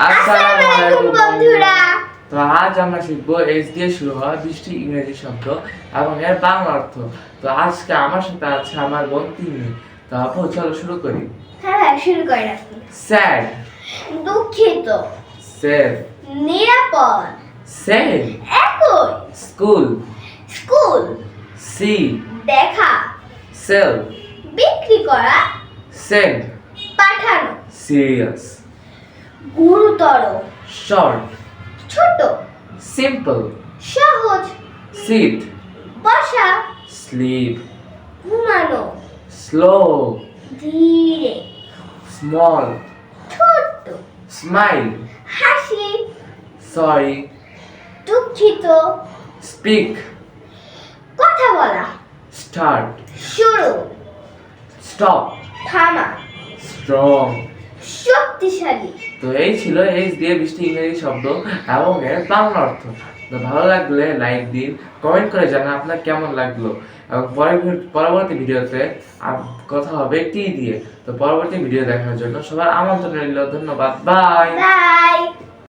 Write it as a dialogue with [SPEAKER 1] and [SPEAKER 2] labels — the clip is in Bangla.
[SPEAKER 1] আসসালামু আলাইকুম
[SPEAKER 2] বন্ধুরা।
[SPEAKER 1] তো আজ আমরা শিখবো এস দিয়ে শুরু হওয়া 20টি ইংরেজি শব্দ এবং এর বাংলা অর্থ। তো আজকে আমার সাথে আছে আমার বোন তিন্নি। তো আপু চলো শুরু করি।
[SPEAKER 2] হ্যাঁ, শুরু করেন আপনি।
[SPEAKER 1] স্যাড,
[SPEAKER 2] দুঃখিত,
[SPEAKER 1] সেফ,
[SPEAKER 2] নিরাপদ,
[SPEAKER 1] সেম,
[SPEAKER 2] একই,
[SPEAKER 1] স্কুল,
[SPEAKER 2] স্কুল,
[SPEAKER 1] সি,
[SPEAKER 2] দেখা,
[SPEAKER 1] সেল,
[SPEAKER 2] বিক্রি করা,
[SPEAKER 1] সেন্ড,
[SPEAKER 2] পাঠানো,
[SPEAKER 1] সিরিয়াস,
[SPEAKER 2] গুরুতর,
[SPEAKER 1] শর্ট,
[SPEAKER 2] ছোট,
[SPEAKER 1] সিম্পল,
[SPEAKER 2] সহজ,
[SPEAKER 1] সিট,
[SPEAKER 2] বসা,
[SPEAKER 1] স্লিপ,
[SPEAKER 2] ঘুমানো,
[SPEAKER 1] স্লো,
[SPEAKER 2] ধীরে,
[SPEAKER 1] স্মল,
[SPEAKER 2] ছোট্ট,
[SPEAKER 1] স্মাইল,
[SPEAKER 2] হাসি,
[SPEAKER 1] সরি,
[SPEAKER 2] দুঃখিত,
[SPEAKER 1] স্পিক,
[SPEAKER 2] কথা বলা,
[SPEAKER 1] স্টার্ট,
[SPEAKER 2] শুরু,
[SPEAKER 1] স্টপ,
[SPEAKER 2] থামা,
[SPEAKER 1] স্ট্রং।
[SPEAKER 2] শক্তিশালী।
[SPEAKER 1] তো এই ছিল এইচ দিয়ে 20টি ইংরেজি শব্দ এবং এর বাংলা অর্থ। তো ভালো লাগলে লাইক দিন, কমেন্ট করে জানান আপনার কেমন লাগলো এবং পরবর্তী ভিডিওতে কথা হবে টি দিয়ে। তো পরবর্তী ভিডিও দেখার জন্য সবার আমন্ত্রণ রইল। ধন্যবাদ। বাই।
[SPEAKER 2] বাই।